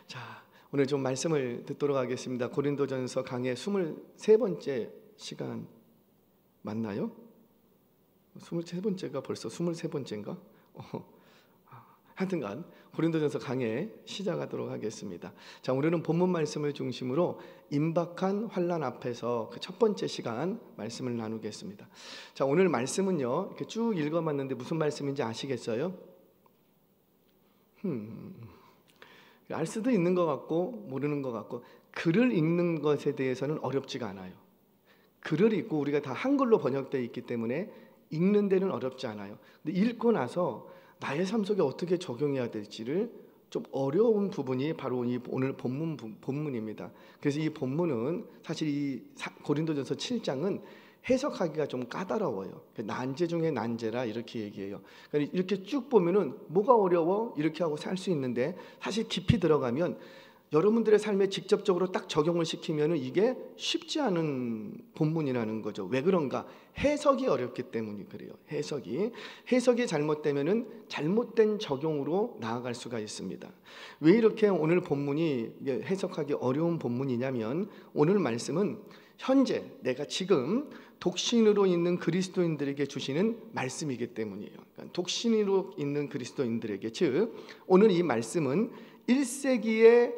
자, 오늘 좀 말씀을 듣도록 하겠습니다. 고린도전서 강의 23번째 시간 맞나요? 23번째가 벌써 23번째인가? 하여튼간 고린도전서 강의 시작하도록 하겠습니다. 자, 오늘은 본문 말씀을 중심으로 임박한 환난 앞에서 그 첫 번째 시간 말씀을 나누겠습니다. 자, 오늘 말씀은요, 이렇게 쭉 읽어봤는데 무슨 말씀인지 아시겠어요? 알 수도 있는 것 같고 모르는 것 같고, 글을 읽는 것에 대해서는 어렵지가 않아요. 글을 읽고 우리가 다 한글로 번역되어 있기 때문에 읽는 데는 어렵지 않아요. 근데 읽고 나서 나의 삶 속에 어떻게 적용해야 될지를 좀 어려운 부분이 바로 오늘 본문입니다. 그래서 이 본문은 사실 이 고린도전서 7장은 해석하기가 좀 까다로워요. 난제 중에 난제라 이렇게 얘기해요. 그러니까 이렇게 쭉 보면은 뭐가 어려워? 이렇게 하고 살 수 있는데, 사실 깊이 들어가면 여러분들의 삶에 직접적으로 딱 적용을 시키면은 이게 쉽지 않은 본문이라는 거죠. 왜 그런가? 해석이 어렵기 때문이 그래요. 해석이 잘못되면은 잘못된 적용으로 나아갈 수가 있습니다. 왜 이렇게 오늘 본문이 해석하기 어려운 본문이냐면, 오늘 말씀은 현재 내가 지금 독신으로 있는 그리스도인들에게 주시는 말씀이기 때문이에요. 그러니까 독신으로 있는 그리스도인들에게, 즉 오늘 이 말씀은 1세기에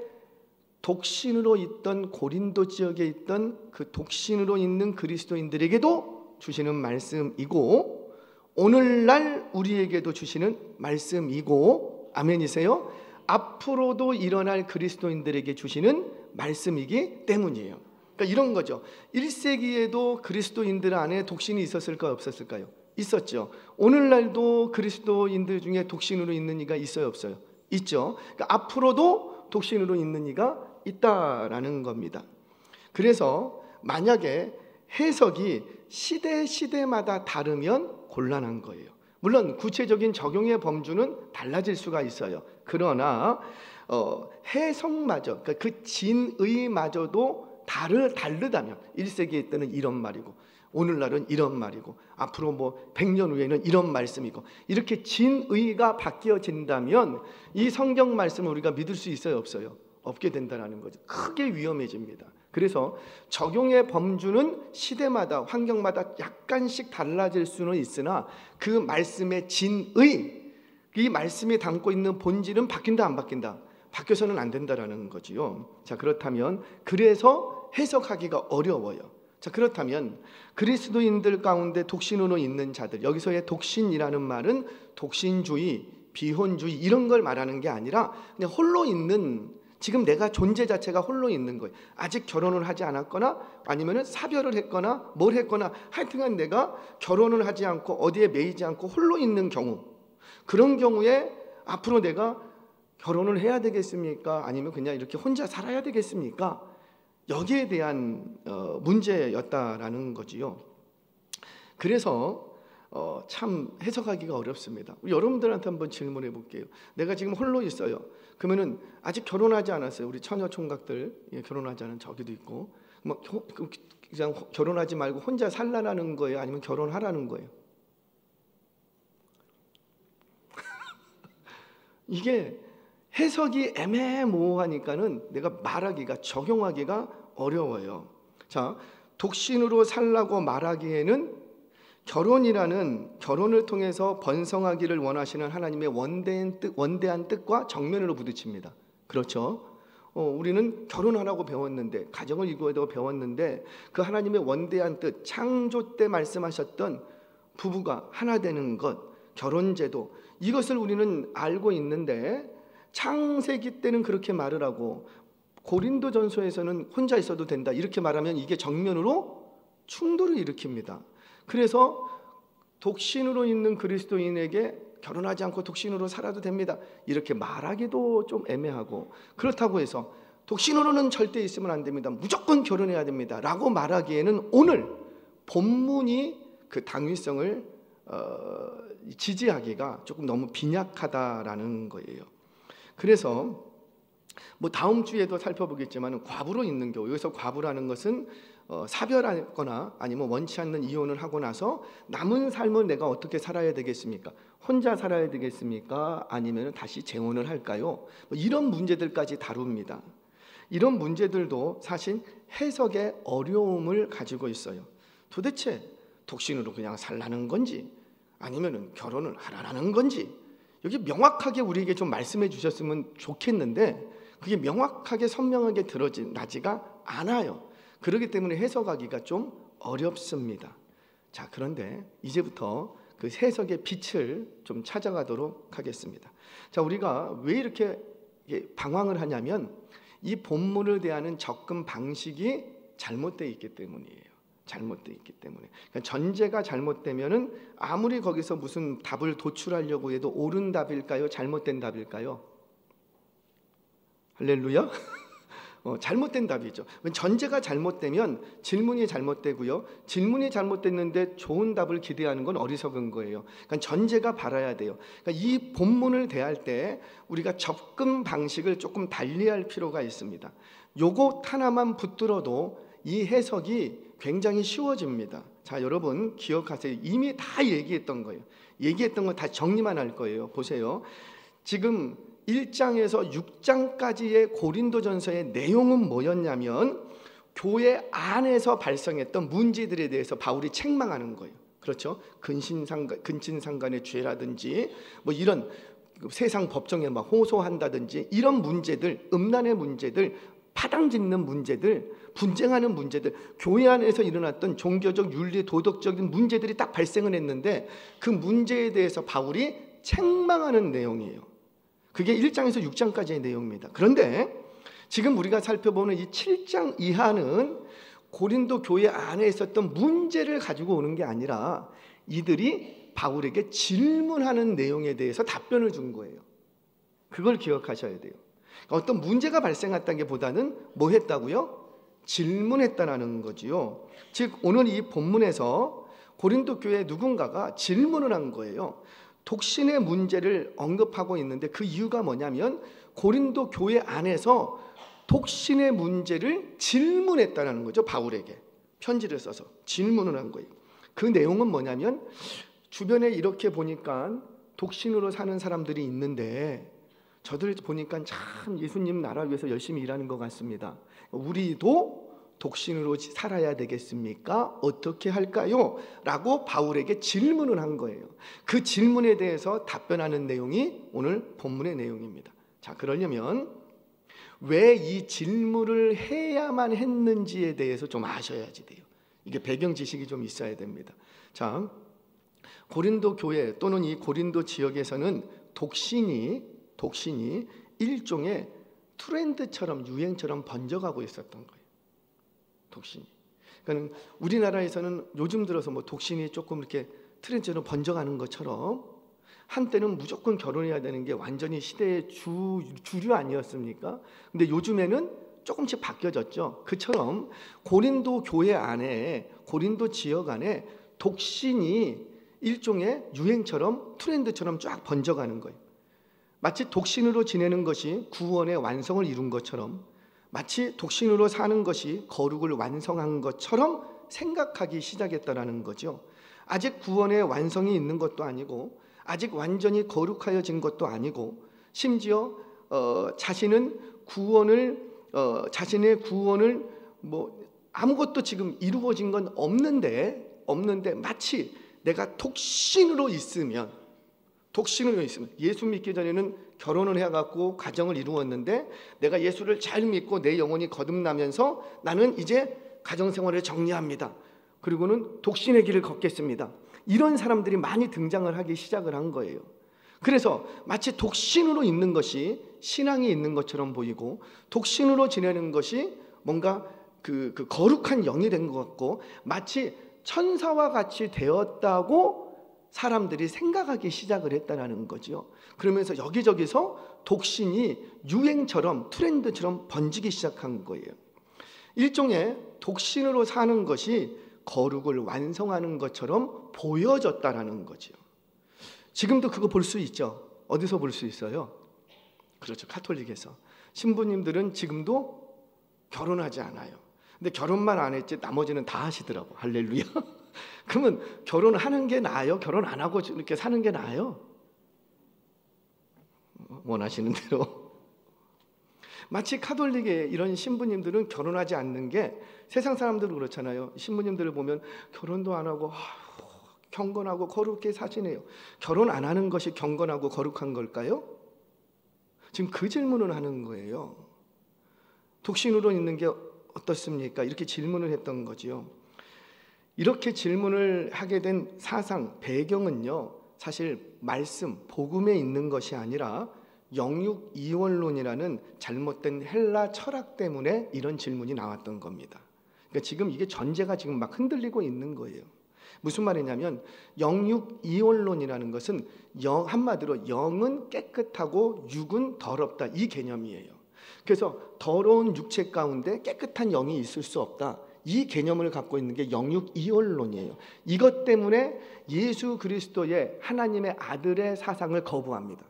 독신으로 있던 고린도 지역에 있던 그 독신으로 있는 그리스도인들에게도 주시는 말씀이고, 오늘날 우리에게도 주시는 말씀이고, 아멘이세요? 앞으로도 일어날 그리스도인들에게 주시는 말씀이기 때문이에요. 그러니까 이런 거죠. 1세기에도 그리스도인들 안에 독신이 있었을까요? 없었을까요? 있었죠. 오늘날도 그리스도인들 중에 독신으로 있는 이가 있어요? 없어요? 있죠. 그러니까 앞으로도 독신으로 있는 이가 있다라는 겁니다. 그래서 만약에 해석이 시대마다 다르면 곤란한 거예요. 물론 구체적인 적용의 범주는 달라질 수가 있어요. 그러나 해석마저, 그러니까 그 진의마저도 다르다면, 1세기에 때는 이런 말이고 오늘날은 이런 말이고 앞으로 뭐 100년 후에는 이런 말씀이고, 이렇게 진의가 바뀌어진다면 이 성경 말씀을 우리가 믿을 수 있어요? 없어요? 없게 된다는 거죠. 크게 위험해집니다. 그래서 적용의 범주는 시대마다 환경마다 약간씩 달라질 수는 있으나 그 말씀의 진의, 이 말씀이 담고 있는 본질은 바뀐다 안 바뀐다? 바뀌어서는 안 된다라는 거지요. 자, 그렇다면 그래서 해석하기가 어려워요. 자, 그렇다면 그리스도인들 가운데 독신으로 있는 자들, 여기서의 독신이라는 말은 독신주의, 비혼주의 이런 걸 말하는 게 아니라 그냥 홀로 있는, 지금 내가 존재 자체가 홀로 있는 거예요. 아직 결혼을 하지 않았거나 아니면 사별을 했거나 뭘 했거나, 하여튼간 내가 결혼을 하지 않고 어디에 매이지 않고 홀로 있는 경우, 그런 경우에 앞으로 내가 결혼을 해야 되겠습니까? 아니면 그냥 이렇게 혼자 살아야 되겠습니까? 여기에 대한 문제였다라는 거지요. 그래서 참 해석하기가 어렵습니다. 여러분들한테 한번 질문해 볼게요. 내가 지금 홀로 있어요. 그러면은 아직 결혼하지 않았어요. 우리 처녀 총각들, 결혼하지 않은 저기도 있고, 뭐 그냥 결혼하지 말고 혼자 살라는 거예요? 아니면 결혼하라는 거예요? 이게 해석이 애매모호하니까는 내가 말하기가, 적용하기가 어려워요. 자, 독신으로 살라고 말하기에는 결혼을 통해서 번성하기를 원하시는 하나님의 원대한 뜻과 정면으로 부딪힙니다. 그렇죠? 우리는 결혼하라고 배웠는데, 가정을 이루어야 배웠는데, 그 하나님의 원대한 뜻, 창조 때 말씀하셨던 부부가 하나 되는 것, 결혼제도, 이것을 우리는 알고 있는데 창세기 때는 그렇게 말을 하고 고린도전서에서는 혼자 있어도 된다 이렇게 말하면 이게 정면으로 충돌을 일으킵니다. 그래서 독신으로 있는 그리스도인에게 결혼하지 않고 독신으로 살아도 됩니다 이렇게 말하기도 좀 애매하고, 그렇다고 해서 독신으로는 절대 있으면 안 됩니다, 무조건 결혼해야 됩니다 라고 말하기에는 오늘 본문이 그 당위성을 지지하기가 조금 너무 빈약하다라는 거예요. 그래서 뭐 다음 주에도 살펴보겠지만 과부로 있는 경우, 여기서 과부라는 것은 사별하거나 아니면 원치 않는 이혼을 하고 나서 남은 삶을 내가 어떻게 살아야 되겠습니까? 혼자 살아야 되겠습니까? 아니면 다시 재혼을 할까요? 뭐 이런 문제들까지 다룹니다. 이런 문제들도 사실 해석의 어려움을 가지고 있어요. 도대체 독신으로 그냥 살라는 건지 아니면 결혼을 하라는 건지, 여기 명확하게 우리에게 좀 말씀해 주셨으면 좋겠는데 그게 명확하게 선명하게 드러나지가 않아요. 그렇기 때문에 해석하기가 좀 어렵습니다. 자, 그런데 이제부터 그 해석의 빛을 좀 찾아가도록 하겠습니다. 자, 우리가 왜 이렇게 방황을 하냐면 이 본문을 대하는 접근 방식이 잘못되어 있기 때문이에요. 잘못되어 있기 때문에. 그러니까 전제가 잘못되면은 아무리 거기서 무슨 답을 도출하려고 해도 옳은 답일까요? 잘못된 답일까요? 할렐루야? 잘못된 답이죠. 전제가 잘못되면 질문이 잘못되고요. 질문이 잘못됐는데 좋은 답을 기대하는 건 어리석은 거예요. 그러니까 전제가 바라야 돼요. 그러니까 이 본문을 대할 때 우리가 접근 방식을 조금 달리할 필요가 있습니다. 요거 하나만 붙들어도 이 해석이 굉장히 쉬워집니다. 자, 여러분 기억하세요. 이미 다 얘기했던 거예요. 얘기했던 거 다 정리만 할 거예요. 보세요. 지금 1장에서 6장까지의 고린도전서의 내용은 뭐였냐면 교회 안에서 발생했던 문제들에 대해서 바울이 책망하는 거예요. 그렇죠? 근친상간의 죄라든지 뭐 이런 세상 법정에 막 호소한다든지 이런 문제들, 음란의 문제들, 파당짓는 문제들, 분쟁하는 문제들, 교회 안에서 일어났던 종교적, 윤리, 도덕적인 문제들이 딱 발생을 했는데 그 문제에 대해서 바울이 책망하는 내용이에요. 그게 1장에서 6장까지의 내용입니다. 그런데 지금 우리가 살펴보는 이 7장 이하는 고린도 교회 안에 있었던 문제를 가지고 오는 게 아니라 이들이 바울에게 질문하는 내용에 대해서 답변을 준 거예요. 그걸 기억하셔야 돼요. 어떤 문제가 발생했다기보다는 뭐 했다고요? 질문했다라는 거지요. 즉 오늘 이 본문에서 고린도 교회 누군가가 질문을 한 거예요. 독신의 문제를 언급하고 있는데 그 이유가 뭐냐면 고린도 교회 안에서 독신의 문제를 질문했다라는 거죠. 바울에게 편지를 써서 질문을 한 거예요. 그 내용은 뭐냐면 주변에 이렇게 보니까 독신으로 사는 사람들이 있는데 저들 보니까 참 예수님 나라 위해서 열심히 일하는 것 같습니다. 우리도 독신으로 살아야 되겠습니까? 어떻게 할까요? 라고 바울에게 질문을 한 거예요. 그 질문에 대해서 답변하는 내용이 오늘 본문의 내용입니다. 자, 그러려면 왜 이 질문을 해야만 했는지에 대해서 좀 아셔야지 돼요. 이게 배경 지식이 좀 있어야 됩니다. 자, 고린도 교회 또는 이 고린도 지역에서는 독신이 일종의 트렌드처럼 유행처럼 번져가고 있었던 거예요. 독신이. 그러니까 우리나라에서는 요즘 들어서 뭐 독신이 조금 이렇게 트렌드처럼 번져가는 것처럼 한때는 무조건 결혼해야 되는 게 완전히 시대의 주류 아니었습니까? 근데 요즘에는 조금씩 바뀌어졌죠. 그처럼 고린도 교회 안에, 고린도 지역 안에 독신이 일종의 유행처럼 트렌드처럼 쫙 번져가는 거예요. 마치 독신으로 지내는 것이 구원의 완성을 이룬 것처럼, 마치 독신으로 사는 것이 거룩을 완성한 것처럼 생각하기 시작했다라는 거죠. 아직 구원의 완성이 있는 것도 아니고 아직 완전히 거룩하여진 것도 아니고 심지어 자신의 구원을 뭐 아무것도 지금 이루어진 건 없는데 마치 내가 독신으로 있으면 예수 믿기 전에는 결혼을 해갖고 가정을 이루었는데 내가 예수를 잘 믿고 내 영혼이 거듭나면서 나는 이제 가정생활을 정리합니다. 그리고는 독신의 길을 걷겠습니다. 이런 사람들이 많이 등장을 하기 시작을 한 거예요. 그래서 마치 독신으로 있는 것이 신앙이 있는 것처럼 보이고 독신으로 지내는 것이 뭔가 그 거룩한 영이 된 것 같고 마치 천사와 같이 되었다고 사람들이 생각하기 시작을 했다는 거죠. 그러면서 여기저기서 독신이 유행처럼 트렌드처럼 번지기 시작한 거예요. 일종의 독신으로 사는 것이 거룩을 완성하는 것처럼 보여졌다라는 거죠. 지금도 그거 볼 수 있죠. 어디서 볼 수 있어요? 그렇죠. 가톨릭에서 신부님들은 지금도 결혼하지 않아요. 근데 결혼만 안 했지 나머지는 다 하시더라고. 할렐루야. 그러면 결혼하는 게 나아요? 결혼 안 하고 이렇게 사는 게 나아요? 원하시는 대로. 마치 가톨릭의 이런 신부님들은 결혼하지 않는 게, 세상 사람들은 그렇잖아요. 신부님들을 보면 결혼도 안 하고 경건하고 거룩하게 사시네요. 결혼 안 하는 것이 경건하고 거룩한 걸까요? 지금 그 질문을 하는 거예요. 독신으로 있는 게 어떻습니까? 이렇게 질문을 했던 거지요. 이렇게 질문을 하게 된 사상, 배경은요, 사실 말씀, 복음에 있는 것이 아니라 영육 이원론이라는 잘못된 헬라 철학 때문에 이런 질문이 나왔던 겁니다. 그러니까 지금 이게 전제가 지금 막 흔들리고 있는 거예요. 무슨 말이냐면 영육 이원론이라는 것은 한마디로 영은 깨끗하고 육은 더럽다, 이 개념이에요. 그래서 더러운 육체 가운데 깨끗한 영이 있을 수 없다, 이 개념을 갖고 있는 게 영육 이원론이에요. 이것 때문에 예수 그리스도의 하나님의 아들의 사상을 거부합니다.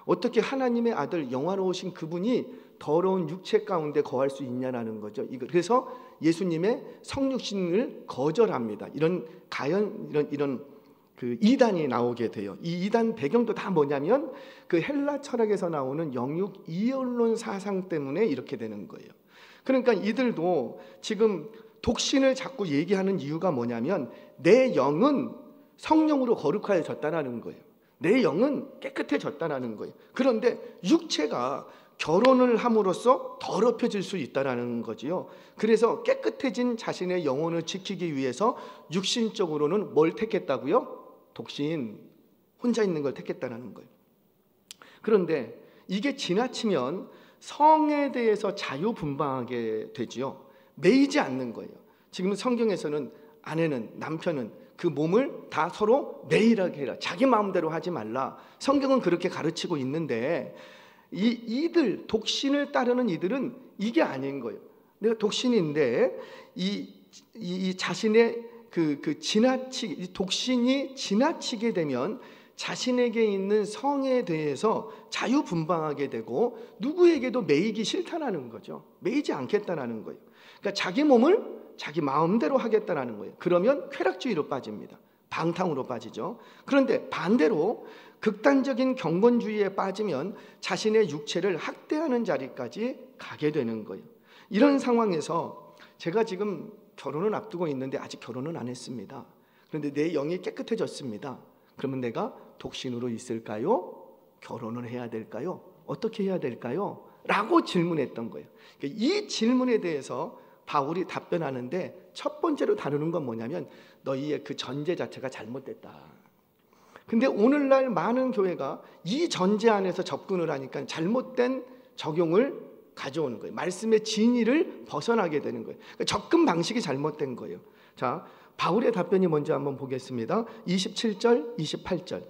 어떻게 하나님의 아들, 영화로우신 그분이 더러운 육체 가운데 거할 수 있냐라는 거죠. 그래서 예수님의 성육신을 거절합니다. 이런 그 이단이 나오게 돼요. 이 이단 배경도 다 뭐냐면 그 헬라 철학에서 나오는 영육 이원론 사상 때문에 이렇게 되는 거예요. 그러니까 이들도 지금 독신을 자꾸 얘기하는 이유가 뭐냐면 내 영은 성령으로 거룩하여졌다는 거예요. 내 영은 깨끗해졌다는 거예요. 그런데 육체가 결혼을 함으로써 더럽혀질 수 있다는 거지요. 그래서 깨끗해진 자신의 영혼을 지키기 위해서 육신적으로는 뭘 택했다고요? 독신, 혼자 있는 걸 택했다는 거예요. 그런데 이게 지나치면 성에 대해서 자유분방하게 되지요. 매이지 않는 거예요. 지금 성경에서는 아내는, 남편은 그 몸을 다 서로 매일하게 해라, 자기 마음대로 하지 말라, 성경은 그렇게 가르치고 있는데 이들 독신을 따르는 이들은 이게 아닌 거예요. 내가 독신인데 이 자신의 독신이 지나치게 되면 자신에게 있는 성에 대해서 자유분방하게 되고 누구에게도 매이기 싫다라는 거죠. 매이지 않겠다라는 거예요. 그러니까 자기 몸을 자기 마음대로 하겠다라는 거예요. 그러면 쾌락주의로 빠집니다. 방탕으로 빠지죠. 그런데 반대로 극단적인 경건주의에 빠지면 자신의 육체를 학대하는 자리까지 가게 되는 거예요. 이런 상황에서 제가 지금 결혼을 앞두고 있는데 아직 결혼은 안 했습니다. 그런데 내 영이 깨끗해졌습니다. 그러면 내가 독신으로 있을까요? 결혼을 해야 될까요? 어떻게 해야 될까요? 라고 질문했던 거예요. 이 질문에 대해서 바울이 답변하는데 첫 번째로 다루는 건 뭐냐면 너희의 그 전제 자체가 잘못됐다. 근데 오늘날 많은 교회가 이 전제 안에서 접근을 하니까 잘못된 적용을 가져오는 거예요. 말씀의 진리를 벗어나게 되는 거예요. 그러니까 접근 방식이 잘못된 거예요. 자, 바울의 답변이 먼저 한번 보겠습니다. 27절, 28절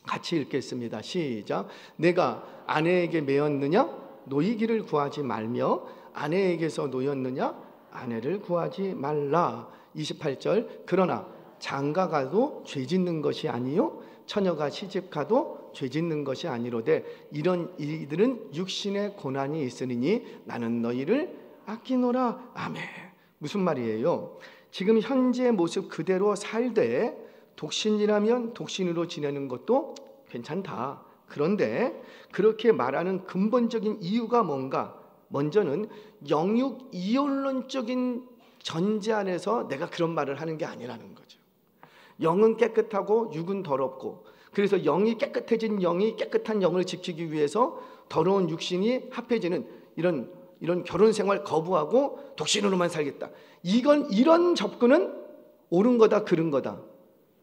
같이 읽겠습니다. 시작. 내가 아내에게 매였느냐? 노이기를 구하지 말며 아내에게서 노였느냐? 아내를 구하지 말라. 28절. 그러나 장가가도 죄짓는 것이 아니요 처녀가 시집가도 죄짓는 것이 아니로되 이런 이들은 육신의 고난이 있으니 나는 너희를 아끼노라. 아멘. 무슨 말이에요? 지금 현재의 모습 그대로 살되 독신이라면 독신으로 지내는 것도 괜찮다. 그런데 그렇게 말하는 근본적인 이유가 뭔가? 먼저는 영육 이원론적인 전제 안에서 내가 그런 말을 하는 게 아니라는 거죠. 영은 깨끗하고 육은 더럽고, 그래서 영이 깨끗해진 영이 깨끗한 영을 지키기 위해서 더러운 육신이 합해지는 이런 결혼 생활 거부하고 독신으로만 살겠다. 이런 접근은 옳은 거다, 그른 거다.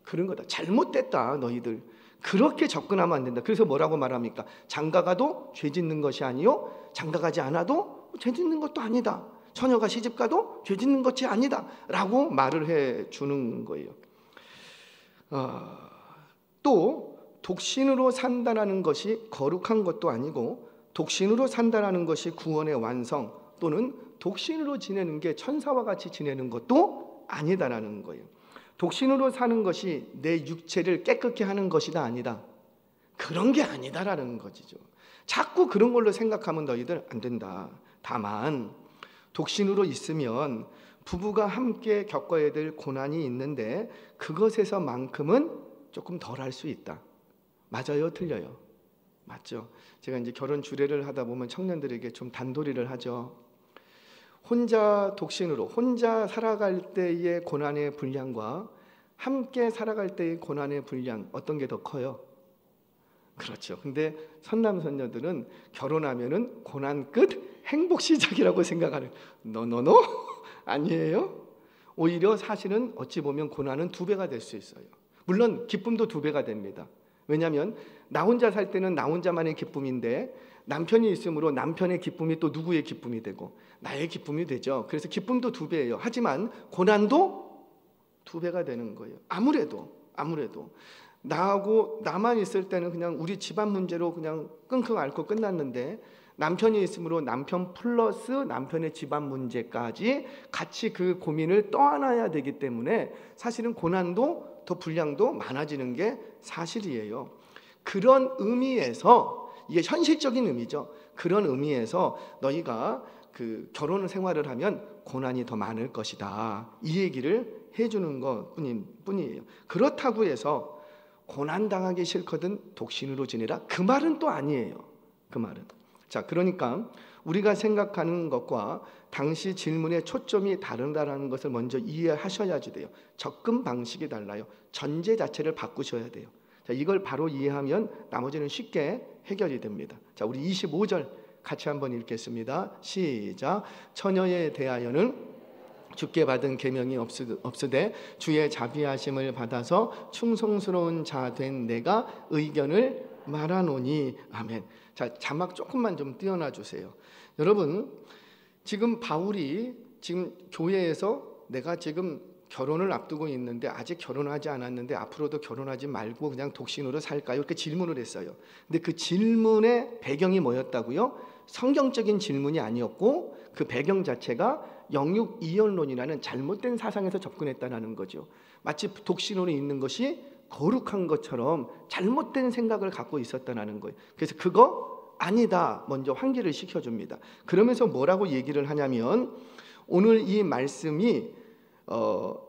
그런 거다. 잘못됐다, 너희들. 그렇게 접근하면 안 된다. 그래서 뭐라고 말합니까? 장가가도 죄 짓는 것이 아니요 장가가지 않아도 죄 짓는 것도 아니다. 처녀가 시집가도 죄 짓는 것이 아니다 라고 말을 해주는 거예요. 또 독신으로 산다는 것이 거룩한 것도 아니고 독신으로 산다는 것이 구원의 완성 또는 독신으로 지내는 게 천사와 같이 지내는 것도 아니다라는 거예요. 독신으로 사는 것이 내 육체를 깨끗게 하는 것이다, 아니다. 그런 게 아니다라는 것이죠. 자꾸 그런 걸로 생각하면 너희들 안 된다. 다만 독신으로 있으면 부부가 함께 겪어야 될 고난이 있는데 그것에서만큼은 조금 덜 할 수 있다. 맞아요? 틀려요? 맞죠? 제가 이제 결혼 주례를 하다 보면 청년들에게 좀 단도리를 하죠. 혼자 독신으로 혼자 살아갈 때의 고난의 분량과 함께 살아갈 때의 고난의 분량 어떤 게 더 커요? 그렇죠. 근데 선남선녀들은 결혼하면은 고난 끝, 행복 시작이라고 생각하는. 노노노 아니에요. 오히려 사실은 어찌 보면 고난은 2배가 될 수 있어요. 물론 기쁨도 2배가 됩니다. 왜냐하면 나 혼자 살 때는 나 혼자만의 기쁨인데 남편이 있으므로 남편의 기쁨이 또 누구의 기쁨이 되고 나의 기쁨이 되죠. 그래서 기쁨도 2배예요. 하지만 고난도 2배가 되는 거예요. 아무래도 나하고 나만 있을 때는 그냥 우리 집안 문제로 그냥 끙끙 앓고 끝났는데 남편이 있으므로 남편 플러스 남편의 집안 문제까지 같이 그 고민을 떠안아야 되기 때문에 사실은 고난도 더 분량도 많아지는 게 사실이에요. 그런 의미에서 이게 현실적인 의미죠. 그런 의미에서 너희가 그 결혼 생활을 하면 고난이 더 많을 것이다. 이 얘기를 해주는 것 뿐이에요. 그렇다고 해서 고난 당하기 싫거든 독신으로 지내라. 그 말은 또 아니에요. 그 말은. 자, 그러니까 우리가 생각하는 것과 당시 질문의 초점이 다르다는 것을 먼저 이해하셔야지 돼요. 접근 방식이 달라요. 전제 자체를 바꾸셔야 돼요. 자, 이걸 바로 이해하면 나머지는 쉽게 해결이 됩니다. 자, 우리 25절 같이 한번 읽겠습니다. 시작. 처녀에 대하여는 주께 받은 계명이 없으되 주의 자비하심을 받아서 충성스러운 자 된 내가 의견을 말하노니. 아멘. 자, 자막 조금만 좀 띄워놔 주세요. 여러분, 지금 바울이 지금 교회에서 내가 지금 결혼을 앞두고 있는데 아직 결혼하지 않았는데 앞으로도 결혼하지 말고 그냥 독신으로 살까요? 이렇게 질문을 했어요. 근데 그 질문의 배경이 뭐였다고요? 성경적인 질문이 아니었고 그 배경 자체가 영육 이혼론이라는 잘못된 사상에서 접근했다는 거죠. 마치 독신으로 있는 것이 거룩한 것처럼 잘못된 생각을 갖고 있었다는 거예요. 그래서 그거 아니다 먼저 환기를 시켜줍니다. 그러면서 뭐라고 얘기를 하냐면 오늘 이 말씀이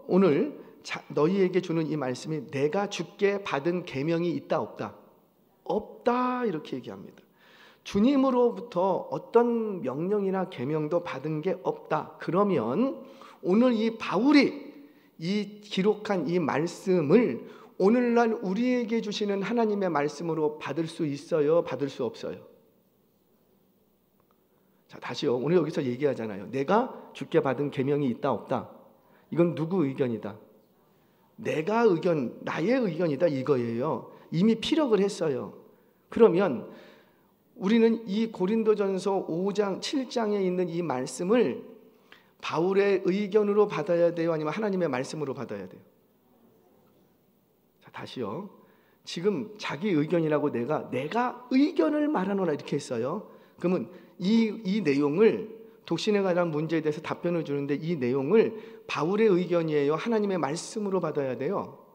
오늘 너희에게 주는 이 말씀이 내가 주께 받은 계명이 있다 없다? 없다 이렇게 얘기합니다. 주님으로부터 어떤 명령이나 계명도 받은 게 없다. 그러면 오늘 이 바울이 이 기록한 이 말씀을 오늘날 우리에게 주시는 하나님의 말씀으로 받을 수 있어요? 받을 수 없어요? 자, 다시요. 오늘 여기서 얘기하잖아요. 내가 주께 받은 계명이 있다 없다? 이건 누구 의견이다? 내가 의견, 나의 의견이다 이거예요. 이미 피력을 했어요. 그러면 우리는 이 고린도전서 5장 7장에 있는 이 말씀을 바울의 의견으로 받아야 돼요? 아니면 하나님의 말씀으로 받아야 돼요? 자, 다시요. 지금 자기 의견이라고 내가 의견을 말하노라 이렇게 했어요. 그러면 이 내용을 독신에 관한 문제에 대해서 답변을 주는데 이 내용을 바울의 의견이에요? 하나님의 말씀으로 받아야 돼요?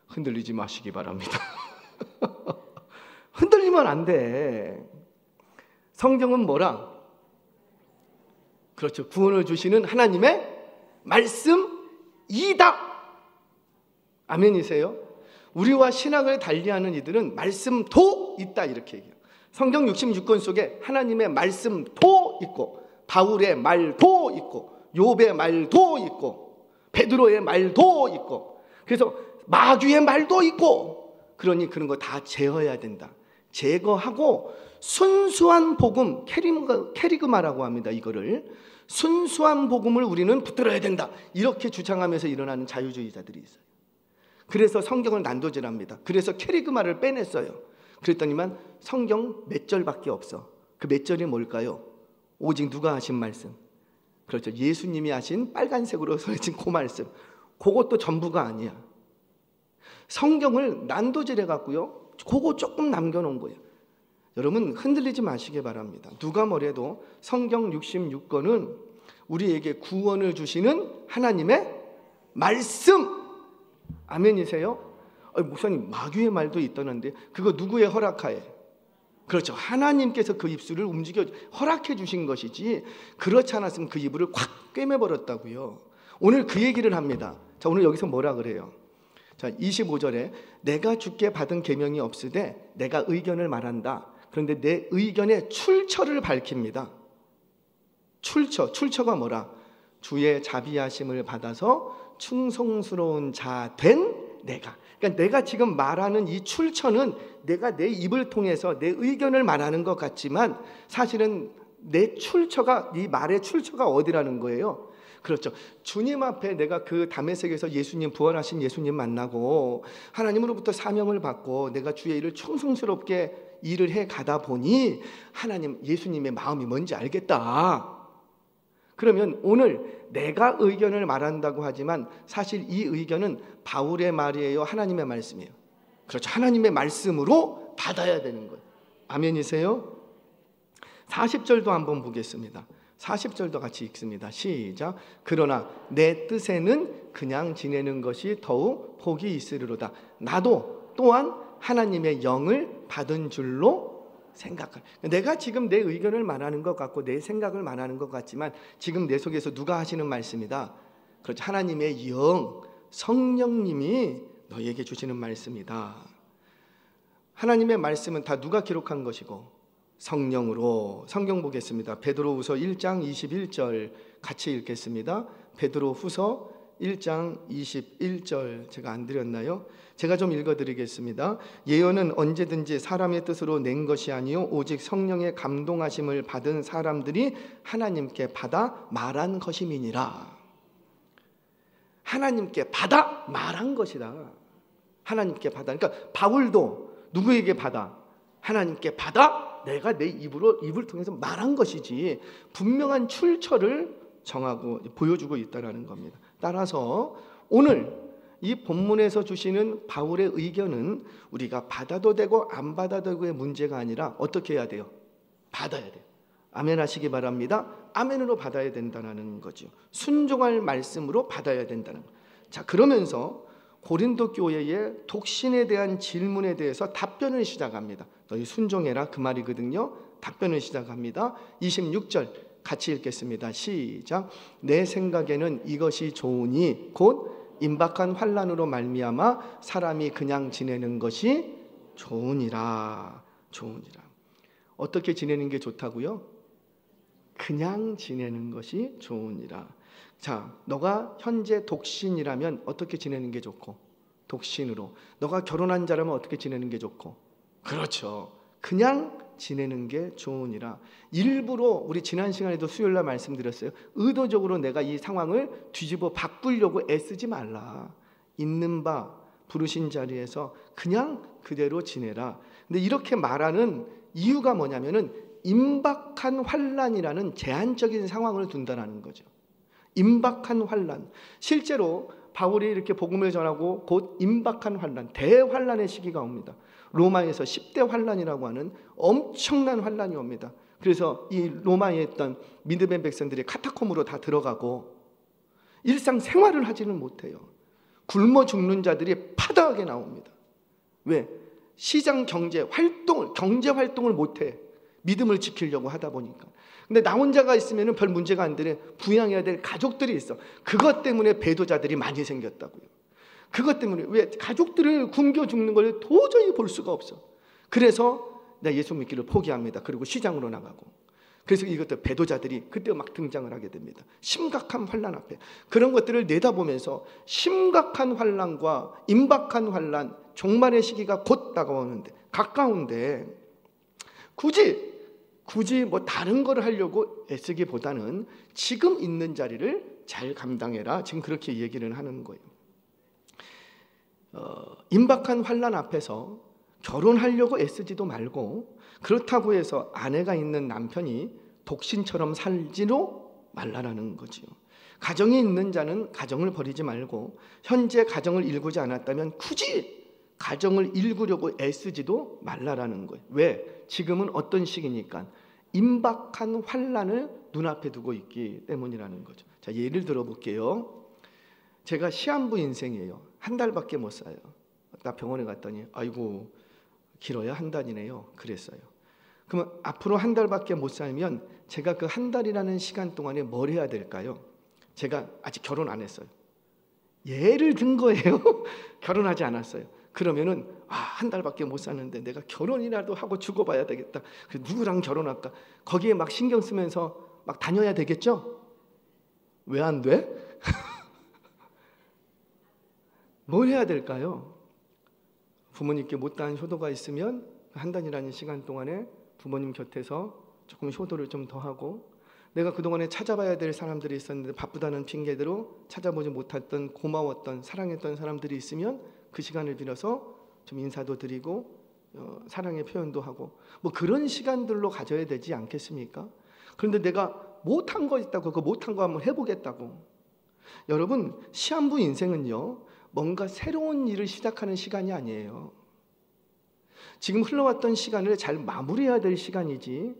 흔들리지 마시기 바랍니다. 흔들리면 안 돼. 성경은 뭐라? 그렇죠. 구원을 주시는 하나님의 말씀이다. 아멘이세요? 우리와 신학을 달리하는 이들은 말씀도 있다 이렇게 얘기해요. 성경 66권 속에 하나님의 말씀도 있고 바울의 말도 있고 욥의 말도 있고 베드로의 말도 있고 그래서 마귀의 말도 있고 그러니 그런 거 다 제어해야 된다. 제거하고 순수한 복음, 캐리그마라고 합니다. 이거를 순수한 복음을 우리는 붙들어야 된다. 이렇게 주장하면서 일어나는 자유주의자들이 있어요. 그래서 성경을 난도질합니다. 그래서 캐리그마를 빼냈어요. 그랬더니만 성경 몇 절밖에 없어. 그 몇 절이 뭘까요? 오직 누가 하신 말씀? 그렇죠. 예수님이 하신 빨간색으로 써진 그 말씀. 그것도 전부가 아니야. 성경을 난도질해 갖고요. 그거 조금 남겨놓은 거예요. 여러분 흔들리지 마시기 바랍니다. 누가 뭐래도 성경 66권은 우리에게 구원을 주시는 하나님의 말씀. 아멘이세요? 목사님 마귀의 말도 있다는데 그거 누구의 허락하에? 그렇죠. 하나님께서 그 입술을 움직여 허락해 주신 것이지 그렇지 않았으면 그 입을 콱 꿰매버렸다고요. 오늘 그 얘기를 합니다. 자, 오늘 여기서 뭐라 그래요? 자, 25절에 내가 주께 받은 계명이 없으되 내가 의견을 말한다. 그런데 내 의견의 출처를 밝힙니다. 출처가 뭐라? 주의 자비하심을 받아서 충성스러운 자 된 내가. 그러니까 내가 지금 말하는 이 출처는 내가 내 입을 통해서 내 의견을 말하는 것 같지만 사실은 내 출처가, 이 말의 출처가 어디라는 거예요? 그렇죠. 주님 앞에 내가 그 다메섹에서 예수님, 부활하신 예수님 만나고 하나님으로부터 사명을 받고 내가 주의 일을 충성스럽게 일을 해 가다 보니 하나님, 예수님의 마음이 뭔지 알겠다. 그러면 오늘 내가 의견을 말한다고 하지만 사실 이 의견은 바울의 말이에요? 하나님의 말씀이에요? 그렇죠. 하나님의 말씀으로 받아야 되는 거예요. 아멘이세요? 40절도 한번 보겠습니다. 40절도 같이 읽습니다. 시작. 그러나 내 뜻에는 그냥 지내는 것이 더욱 복이 있으리로다. 나도 또한 하나님의 영을 받은 줄로 생각할. 내가 지금 내 의견을 말하는 것 같고 내 생각을 말하는 것 같지만 지금 내 속에서 누가 하시는 말씀이다. 그렇죠. 하나님의 영, 성령님이 너에게 주시는 말씀이다. 하나님의 말씀은 다 누가 기록한 것이고 성령으로. 성경 보겠습니다. 베드로후서 1장 21절 같이 읽겠습니다. 베드로후서 1장 21절 제가 안 드렸나요? 제가 좀 읽어드리겠습니다. 예언은 언제든지 사람의 뜻으로 낸 것이 아니요 오직 성령의 감동하심을 받은 사람들이 하나님께 받아 말한 것임이니라. 하나님께 받아 말한 것이다. 하나님께 받아. 그러니까 바울도 누구에게 받아? 하나님께 받아 내가 내 입을 통해서 말한 것이지 분명한 출처를 정하고 보여주고 있다는 겁니다. 따라서 오늘 이 본문에서 주시는 바울의 의견은 우리가 받아도 되고 안 받아도 되고의 문제가 아니라 어떻게 해야 돼요? 받아야 돼요. 아멘 하시기 바랍니다. 아멘으로 받아야 된다는 거죠. 순종할 말씀으로 받아야 된다는 거예요. 자, 그러면서 고린도 교회의 독신에 대한 질문에 대해서 답변을 시작합니다. 너희 순종해라 그 말이거든요. 답변을 시작합니다. 26절 같이 읽겠습니다. 시작. 내 생각에는 이것이 좋으니 곧 임박한 환난으로 말미암아 사람이 그냥 지내는 것이 좋으니라. 어떻게 지내는 게 좋다고요? 그냥 지내는 것이 좋으니라. 자, 너가 현재 독신이라면 어떻게 지내는 게 좋고? 독신으로. 너가 결혼한 자라면 어떻게 지내는 게 좋고? 그렇죠. 그냥 지내는 게 좋으니라. 일부러 우리 지난 시간에도 수요일날 말씀드렸어요. 의도적으로 내가 이 상황을 뒤집어 바꾸려고 애쓰지 말라. 있는 바 부르신 자리에서 그냥 그대로 지내라. 근데 이렇게 말하는 이유가 뭐냐면은 임박한 환난이라는 제한적인 상황을 둔다라는 거죠. 임박한 환난. 실제로 바울이 이렇게 복음을 전하고 곧 임박한 환난, 대환난의 시기가 옵니다. 로마에서 10대 환난이라고 하는 엄청난 환난이 옵니다. 그래서 이 로마에 있던 믿음의 백성들이 카타콤으로 다 들어가고 일상생활을 하지는 못해요. 굶어 죽는 자들이 파다하게 나옵니다. 왜? 시장 경제 활동을 못해. 믿음을 지키려고 하다 보니까. 근데 나 혼자가 있으면 별 문제가 안 되네. 부양해야 될 가족들이 있어. 그것 때문에 배도자들이 많이 생겼다고요. 그것 때문에. 왜? 가족들을 굶겨 죽는 걸 도저히 볼 수가 없어. 그래서 나 예수 믿기를 포기합니다. 그리고 시장으로 나가고. 그래서 이것들 배도자들이 그때 막 등장을 하게 됩니다. 심각한 환난 앞에. 그런 것들을 내다보면서 심각한 환난과 임박한 환난, 종말의 시기가 곧 다가오는데, 가까운데 굳이 뭐 다른 걸 하려고 애쓰기보다는 지금 있는 자리를 잘 감당해라. 지금 그렇게 얘기를 하는 거예요. 임박한 환난 앞에서 결혼하려고 애쓰지도 말고, 그렇다고 해서 아내가 있는 남편이 독신처럼 살지도 말라라는 거지요. 가정이 있는 자는 가정을 버리지 말고, 현재 가정을 일구지 않았다면 굳이 가정을 일구려고 애쓰지도 말라라는 거예요. 왜? 지금은 어떤 시기니까 임박한 환난을 눈앞에 두고 있기 때문이라는 거죠. 자, 예를 들어 볼게요. 제가 시한부 인생이에요. 한 달밖에 못 살아요. 나 병원에 갔더니 아이고 길어야 한 달이네요. 그랬어요. 그러면 앞으로 한 달밖에 못 살면 제가 그 한 달이라는 시간 동안에 뭘 해야 될까요? 제가 아직 결혼 안 했어요. 예를 든 거예요. 결혼하지 않았어요. 그러면은 한 달밖에 못 사는데 내가 결혼이라도 하고 죽어봐야 되겠다. 누구랑 결혼할까? 거기에 막 신경 쓰면서 막 다녀야 되겠죠? 왜 안 돼? 뭘 해야 될까요? 부모님께 못다한 효도가 있으면 한 달이라는 시간 동안에 부모님 곁에서 조금 효도를 좀 더 하고, 내가 그동안에 찾아봐야 될 사람들이 있었는데 바쁘다는 핑계대로 찾아보지 못했던, 고마웠던, 사랑했던 사람들이 있으면 그 시간을 빌어서 좀 인사도 드리고 사랑의 표현도 하고, 뭐 그런 시간들로 가져야 되지 않겠습니까? 그런데 내가 못한 거 있다고 그 못한 거 한번 해보겠다고. 여러분, 시한부 인생은요, 뭔가 새로운 일을 시작하는 시간이 아니에요. 지금 흘러왔던 시간을 잘 마무리해야 될 시간이지,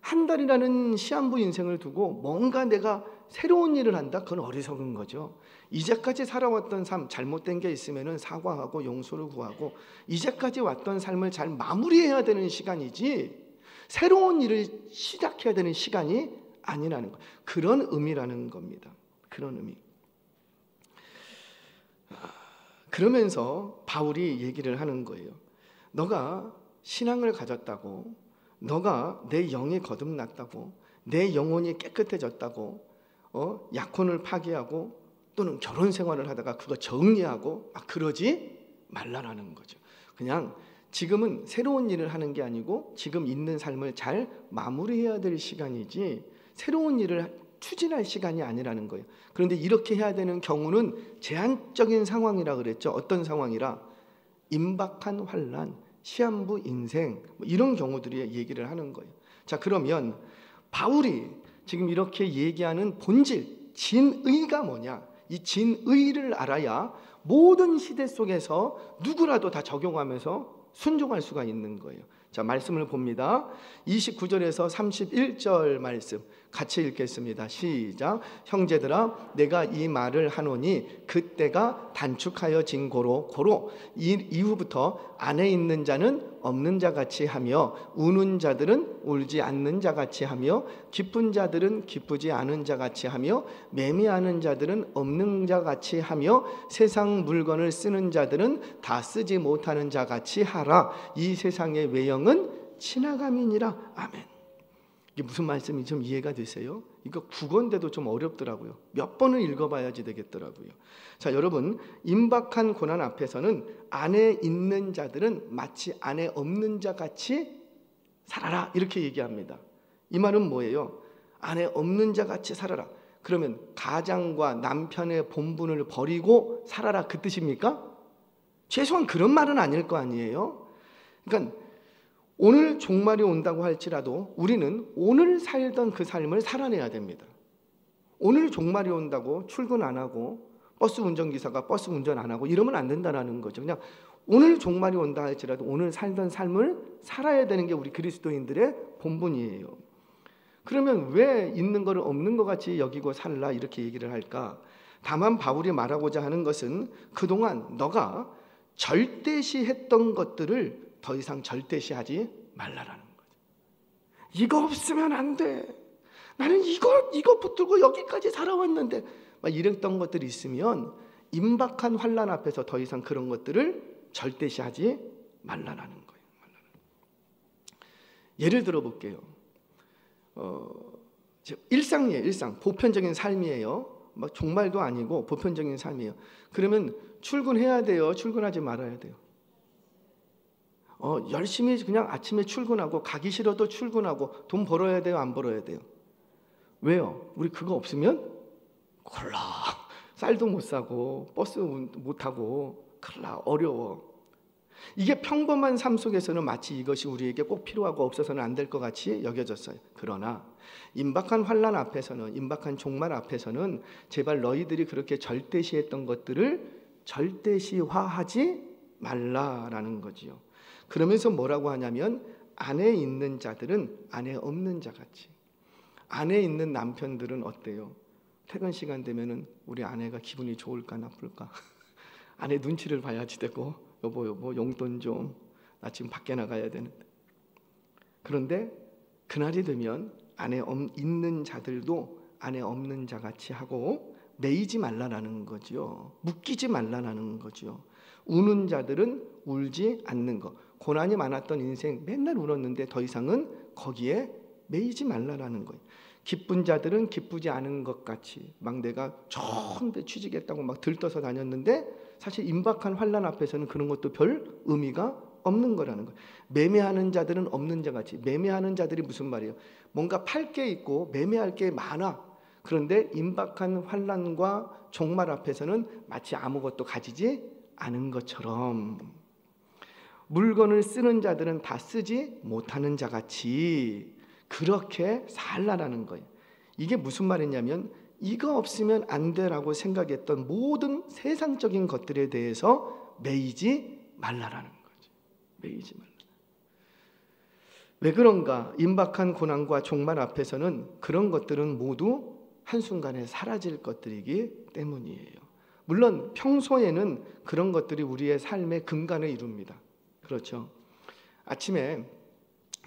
한 달이라는 시한부 인생을 두고 뭔가 내가 새로운 일을 한다? 그건 어리석은 거죠. 이제까지 살아왔던 삶, 잘못된 게 있으면 사과하고 용서를 구하고 이제까지 왔던 삶을 잘 마무리해야 되는 시간이지, 새로운 일을 시작해야 되는 시간이 아니라는 거. 그런 의미라는 겁니다. 그런 의미. 그러면서 바울이 얘기를 하는 거예요. 너가 신앙을 가졌다고, 너가 내 영이 거듭났다고, 내 영혼이 깨끗해졌다고, 약혼을 파기하고 또는 결혼 생활을 하다가 그거 정리하고 막 그러지 말라라는 거죠. 그냥 지금은 새로운 일을 하는 게 아니고 지금 있는 삶을 잘 마무리해야 될 시간이지 새로운 일을 추진할 시간이 아니라는 거예요. 그런데 이렇게 해야 되는 경우는 제한적인 상황이라 그랬죠. 어떤 상황이라? 임박한 환난, 시한부 인생, 이런 경우들이 얘기를 하는 거예요. 자, 그러면 바울이 지금 이렇게 얘기하는 본질, 진의가 뭐냐? 이 진의를 알아야 모든 시대 속에서 누구라도 다 적용하면서 순종할 수가 있는 거예요. 자, 말씀을 봅니다. 29절에서 31절 말씀 같이 읽겠습니다. 시작. 형제들아, 내가 이 말을 하노니 그때가 단축하여진 고로 이후부터 안에 있는 자는 없는 자같이 하며 우는 자들은 울지 않는 자같이 하며 기쁜 자들은 기쁘지 않은 자같이 하며 매매하는 자들은 없는 자같이 하며 세상 물건을 쓰는 자들은 다 쓰지 못하는 자같이 하라. 이 세상의 외형은 지나감이니라. 아멘. 이게 무슨 말씀인지 좀 이해가 되세요? 이거 국어인데도 좀 어렵더라고요. 몇 번을 읽어봐야지 되겠더라고요. 자, 여러분, 임박한 고난 앞에서는 안에 있는 자들은 마치 안에 없는 자같이 살아라, 이렇게 얘기합니다. 이 말은 뭐예요? 안에 없는 자같이 살아라. 그러면 가장과 남편의 본분을 버리고 살아라, 그 뜻입니까? 최소한 그런 말은 아닐 거 아니에요? 그러니까 오늘 종말이 온다고 할지라도 우리는 오늘 살던 그 삶을 살아내야 됩니다. 오늘 종말이 온다고 출근 안 하고 버스 운전기사가 버스 운전 안 하고 이러면 안 된다는 거죠. 그냥 오늘 종말이 온다 할지라도 오늘 살던 삶을 살아야 되는 게 우리 그리스도인들의 본분이에요. 그러면 왜 있는 거를 없는 것 같이 여기고 살라, 이렇게 얘기를 할까? 다만 바울이 말하고자 하는 것은 그동안 너가 절대시했던 것들을 더 이상 절대시하지 말라라는 거죠. 이거 없으면 안 돼. 나는 이거 붙들고 여기까지 살아왔는데 막 이랬던 것들이 있으면 임박한 환난 앞에서 더 이상 그런 것들을 절대시하지 말라라는 거예요. 예를 들어 볼게요. 일상이에요. 일상. 보편적인 삶이에요. 막 종말도 아니고 보편적인 삶이에요. 그러면 출근해야 돼요? 출근하지 말아야 돼요? 열심히 그냥 아침에 출근하고 가기 싫어도 출근하고 돈 벌어야 돼요? 안 벌어야 돼요? 왜요? 우리 그거 없으면 콜라 쌀도 못 사고 버스 못 타고 콜라 어려워. 이게 평범한 삶 속에서는 마치 이것이 우리에게 꼭 필요하고 없어서는 안 될 것 같이 여겨졌어요. 그러나 임박한 환난 앞에서는, 임박한 종말 앞에서는 제발 너희들이 그렇게 절대시했던 것들을 절대시화하지 말라라는 거지요. 그러면서 뭐라고 하냐면 안에 있는 자들은 안에 없는 자같이. 안에 있는 남편들은 어때요? 퇴근 시간 되면은 우리 아내가 기분이 좋을까 나쁠까? 아내 눈치를 봐야지 되고, 여보 용돈 좀, 나 지금 밖에 나가야 되는데. 그런데 그날이 되면 안에 있는 자들도 안에 없는 자같이 하고 매이지 말라라는 거죠. 묶이지 말라라는 거죠. 우는 자들은 울지 않는 것. 고난이 많았던 인생 맨날 울었는데 더 이상은 거기에 매이지 말라라는 거예요. 기쁜 자들은 기쁘지 않은 것 같이 막 내가 좋은 데 취직했다고 막 들떠서 다녔는데 사실 임박한 환난 앞에서는 그런 것도 별 의미가 없는 거라는 거예요. 매매하는 자들은 없는 자같이. 매매하는 자들이 무슨 말이에요? 뭔가 팔 게 있고 매매할 게 많아. 그런데 임박한 환난과 종말 앞에서는 마치 아무것도 가지지 않은 것처럼, 물건을 쓰는 자들은 다 쓰지 못하는 자같이 그렇게 살라라는 거예요. 이게 무슨 말이냐면 이거 없으면 안 돼라고 생각했던 모든 세상적인 것들에 대해서 매이지 말라라는 거죠. 매이지 말라. 왜 그런가? 임박한 고난과 종말 앞에서는 그런 것들은 모두 한순간에 사라질 것들이기 때문이에요. 물론 평소에는 그런 것들이 우리의 삶의 근간을 이룹니다. 그렇죠? 아침에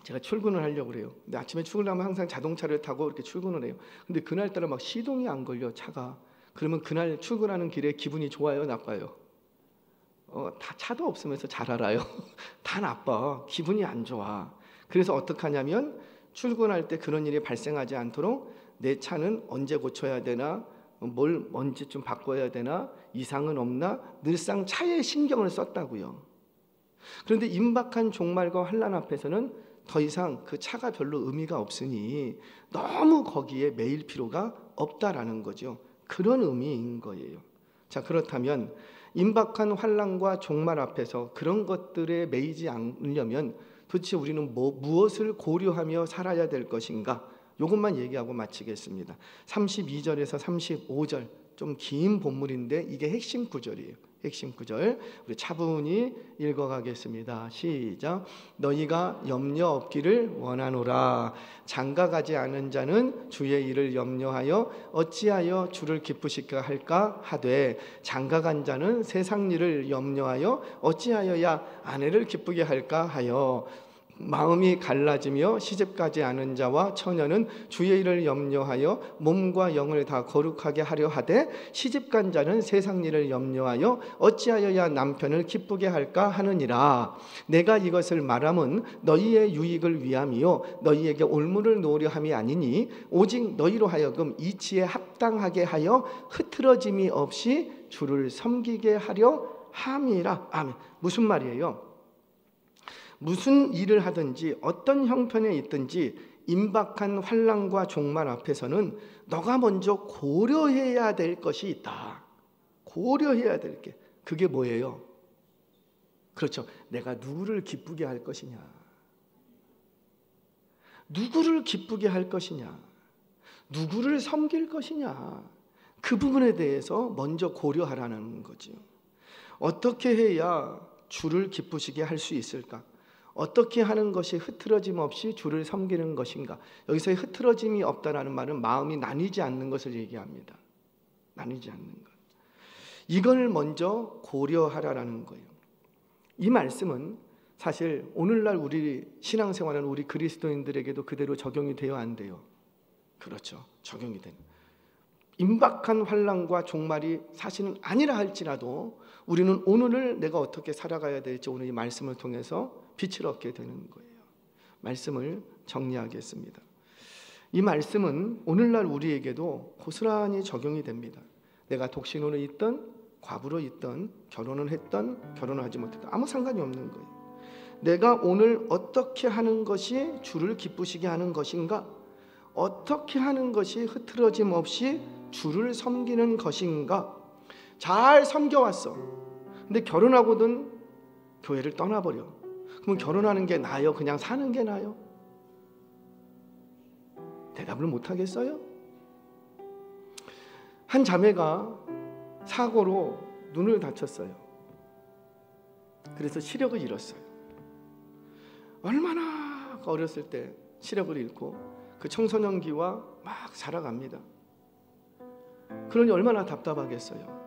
제가 출근을 하려고 그래요. 근데 아침에 출근하면 항상 자동차를 타고 이렇게 출근을 해요. 근데 그날따라 막 시동이 안 걸려, 차가. 그러면 그날 출근하는 길에 기분이 좋아요, 나빠요? 다 차도 없으면서 잘 알아요. 다 나빠. 기분이 안 좋아. 그래서 어떻게 하냐면 출근할 때 그런 일이 발생하지 않도록 내 차는 언제 고쳐야 되나, 뭘 언제쯤 바꿔야 되나, 이상은 없나, 늘상 차에 신경을 썼다고요. 그런데 임박한 종말과 환난 앞에서는 더 이상 그 차가 별로 의미가 없으니 너무 거기에 매일 필요가 없다라는 거죠. 그런 의미인 거예요. 자, 그렇다면 임박한 환난과 종말 앞에서 그런 것들에 매이지 않으려면 도대체 우리는 무엇을 고려하며 살아야 될 것인가? 이것만 얘기하고 마치겠습니다. 32절에서 35절 좀 긴 본문인데 이게 핵심 구절이에요. 핵심 구절 우리 차분히 읽어가겠습니다. 시작. 너희가 염려 없기를 원하노라. 장가가지 않은 자는 주의 일을 염려하여 어찌하여 주를 기쁘시게 할까 하되 장가간 자는 세상 일을 염려하여 어찌하여야 아내를 기쁘게 할까 하여 마음이 갈라지며 시집가지 않은 자와 처녀는 주의 일을 염려하여 몸과 영을 다 거룩하게 하려 하되 시집간 자는 세상 일을 염려하여 어찌하여야 남편을 기쁘게 할까 하느니라. 내가 이것을 말함은 너희의 유익을 위함이요 너희에게 올무를 놓으려 함이 아니니 오직 너희로 하여금 이치에 합당하게 하여 흐트러짐이 없이 주를 섬기게 하려 함이라. 아멘. 무슨 말이에요? 무슨 일을 하든지 어떤 형편에 있든지 임박한 환난과 종말 앞에서는 너가 먼저 고려해야 될 것이 있다. 고려해야 될 게 그게 뭐예요? 그렇죠. 내가 누구를 기쁘게 할 것이냐, 누구를 기쁘게 할 것이냐, 누구를 섬길 것이냐, 그 부분에 대해서 먼저 고려하라는 거죠. 어떻게 해야 주를 기쁘시게 할 수 있을까? 어떻게 하는 것이 흐트러짐 없이 주를 섬기는 것인가? 여기서의 흐트러짐이 없다라는 말은 마음이 나뉘지 않는 것을 얘기합니다. 나뉘지 않는 것. 이걸 먼저 고려하라라는 거예요. 이 말씀은 사실 오늘날 우리 신앙생활은 우리 그리스도인들에게도 그대로 적용이 돼요, 안 돼요? 그렇죠. 적용이 되는. 임박한 환난과 종말이 사실은 아니라 할지라도 우리는 오늘을 내가 어떻게 살아가야 될지 오늘 이 말씀을 통해서 빛을 얻게 되는 거예요. 말씀을 정리하겠습니다. 이 말씀은 오늘날 우리에게도 고스란히 적용이 됩니다. 내가 독신으로 있든 과부로 있든 결혼을 했든 결혼을 하지 못했든 아무 상관이 없는 거예요. 내가 오늘 어떻게 하는 것이 주를 기쁘시게 하는 것인가? 어떻게 하는 것이 흐트러짐 없이 주를 섬기는 것인가? 잘 섬겨왔어. 근데 결혼하고는 교회를 떠나버려. 그럼 결혼하는 게 나아요? 그냥 사는 게 나아요? 대답을 못 하겠어요? 한 자매가 사고로 눈을 다쳤어요. 그래서 시력을 잃었어요. 얼마나 어렸을 때 시력을 잃고 그 청소년기와 막 살아갑니다. 그러니 얼마나 답답하겠어요.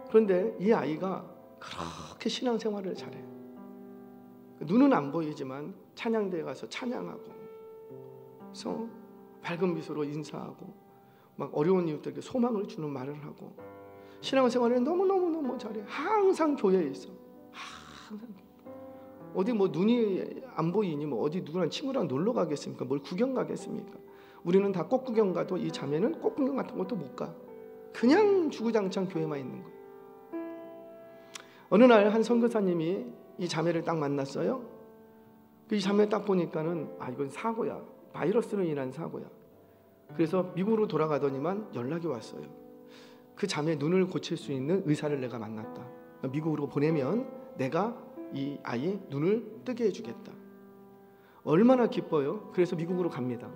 그런데 이 아이가 그렇게 신앙생활을 잘해요. 눈은 안 보이지만 찬양대에 가서 찬양하고, 그래서 밝은 미소로 인사하고, 막 어려운 이웃들에게 소망을 주는 말을 하고, 신앙생활을 너무 잘해. 항상 교회에 있어. 항상. 어디 뭐 눈이 안 보이니 뭐 어디 누구랑 친구랑 놀러 가겠습니까? 뭘 구경 가겠습니까? 우리는 다 꽃구경 가도 이 자매는 꽃구경 같은 것도 못 가. 그냥 주구장창 교회만 있는 거예요. 어느 날 한 선교사님이 이 자매를 딱 만났어요. 이 자매 딱 보니까는 이건 사고야. 바이러스로 인한 사고야. 그래서 미국으로 돌아가더니만 연락이 왔어요. 그 자매 눈을 고칠 수 있는 의사를 내가 만났다. 미국으로 보내면 내가 이 아이 눈을 뜨게 해주겠다. 얼마나 기뻐요. 그래서 미국으로 갑니다.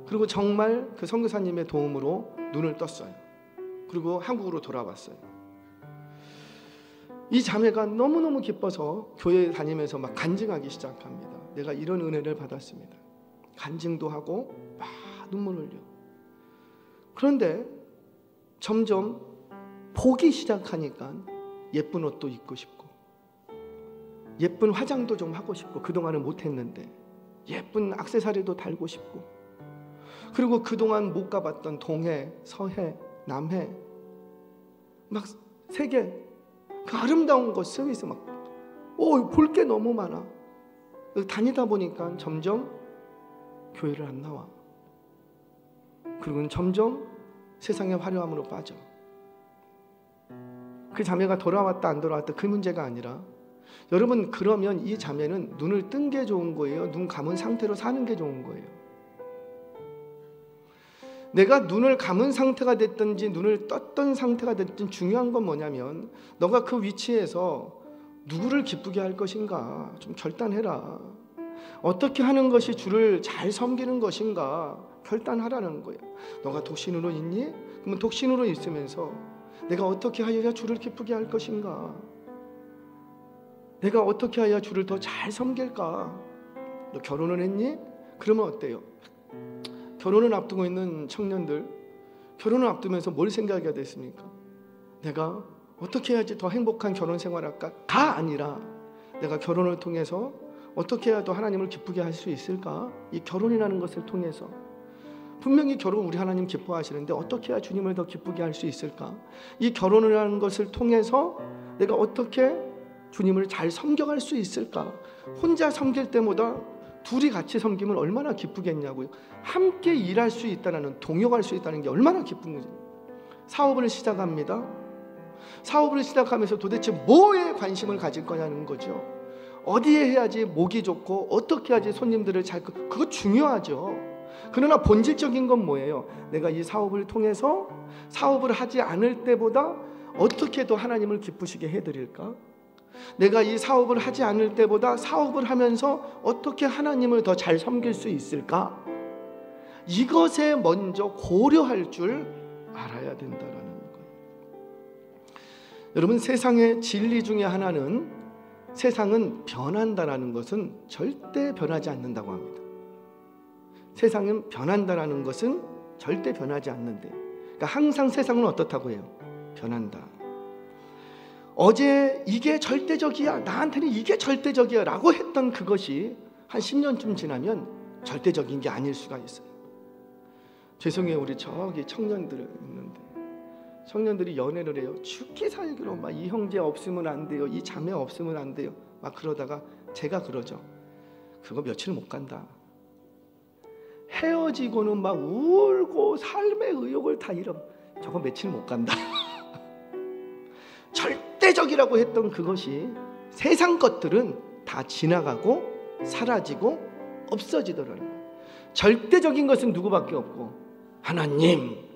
그리고 정말 그 선교사님의 도움으로 눈을 떴어요. 그리고 한국으로 돌아왔어요. 이 자매가 너무너무 기뻐서 교회 다니면서 막 간증하기 시작합니다. 내가 이런 은혜를 받았습니다. 간증도 하고 막 눈물 흘려. 그런데 점점 보기 시작하니까 예쁜 옷도 입고 싶고, 예쁜 화장도 좀 하고 싶고, 그동안은 못했는데 예쁜 액세서리도 달고 싶고, 그리고 그동안 못 가봤던 동해, 서해, 남해, 막 세계 그 아름다운 곳 스위스 막 볼 게 너무 많아. 다니다 보니까 점점 교회를 안 나와. 그리고는 점점 세상의 화려함으로 빠져. 그 자매가 돌아왔다 안 돌아왔다 그 문제가 아니라, 여러분, 그러면 이 자매는 눈을 뜬 게 좋은 거예요? 눈 감은 상태로 사는 게 좋은 거예요? 내가 눈을 감은 상태가 됐든지 눈을 떴던 상태가 됐든 중요한 건 뭐냐면, 너가 그 위치에서 누구를 기쁘게 할 것인가 좀 결단해라. 어떻게 하는 것이 주를 잘 섬기는 것인가 결단하라는 거예요. 너가 독신으로 있니? 그러면 독신으로 있으면서 내가 어떻게 하여야 주를 기쁘게 할 것인가, 내가 어떻게 해야 주를 더 잘 섬길까? 너 결혼을 했니? 그러면 어때요? 결혼을 앞두고 있는 청년들, 결혼을 앞두면서 뭘 생각해야 됐습니까? 내가 어떻게 해야지 더 행복한 결혼 생활할까? 가 아니라 내가 결혼을 통해서 어떻게 해야 더 하나님을 기쁘게 할 수 있을까? 이 결혼이라는 것을 통해서 분명히 결혼 우리 하나님 기뻐하시는데 어떻게 해야 주님을 더 기쁘게 할 수 있을까? 이 결혼이라는 것을 통해서 내가 어떻게 주님을 잘 섬겨갈 수 있을까? 혼자 섬길 때보다 둘이 같이 섬기면 얼마나 기쁘겠냐고요. 함께 일할 수 있다는, 동역할 수 있다는 게 얼마나 기쁜 거죠. 사업을 시작합니다. 사업을 시작하면서 도대체 뭐에 관심을 가질 거냐는 거죠. 어디에 해야지 목이 좋고 어떻게 해야지 손님들을 잘, 그거 중요하죠. 그러나 본질적인 건 뭐예요? 내가 이 사업을 통해서 사업을 하지 않을 때보다 어떻게 더 하나님을 기쁘시게 해드릴까? 내가 이 사업을 하지 않을 때보다 사업을 하면서 어떻게 하나님을 더 잘 섬길 수 있을까? 이것에 먼저 고려할 줄 알아야 된다라는 거예요. 여러분, 세상의 진리 중에 하나는 세상은 변한다라는 것은 절대 변하지 않는다고 합니다. 세상은 변한다라는 것은 절대 변하지 않는데, 그러니까 항상 세상은 어떻다고 해요? 변한다. 어제 이게 절대적이야, 나한테는 이게 절대적이야 라고 했던 그것이 한 10년쯤 지나면 절대적인 게 아닐 수가 있어요. 죄송해요, 우리 저기 청년들 있는데 청년들이 연애를 해요. 죽기 살기로 막 이 형제 없으면 안 돼요, 이 자매 없으면 안 돼요, 막 그러다가 제가 그러죠. 그거 며칠 못 간다. 헤어지고는 막 울고 삶의 의욕을 다 잃어. 저거 며칠 못 간다. 절대적이라고 했던 그것이 세상 것들은 다 지나가고 사라지고 없어지더라는 거예요. 절대적인 것은 누구밖에 없고 하나님.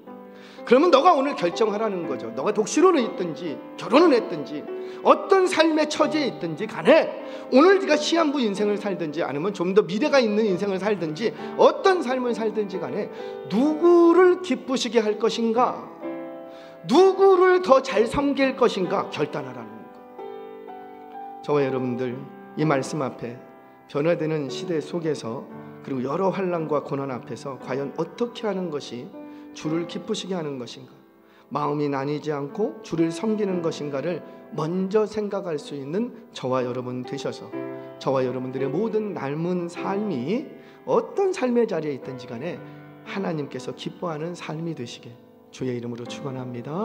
그러면 너가 오늘 결정하라는 거죠. 너가 독신으로 있든지 결혼을 했든지 어떤 삶의 처지에 있든지 간에 오늘 네가 시한부 인생을 살든지 아니면 좀 더 미래가 있는 인생을 살든지 어떤 삶을 살든지 간에 누구를 기쁘시게 할 것인가, 누구를 더 잘 섬길 것인가 결단하라는 거예요. 저와 여러분들 이 말씀 앞에 변화되는 시대 속에서 그리고 여러 환난과 고난 앞에서 과연 어떻게 하는 것이 주를 기쁘시게 하는 것인가, 마음이 나뉘지 않고 주를 섬기는 것인가를 먼저 생각할 수 있는 저와 여러분 되셔서 저와 여러분들의 모든 남은 삶이 어떤 삶의 자리에 있든지 간에 하나님께서 기뻐하는 삶이 되시게 주의 이름으로 축원합니다.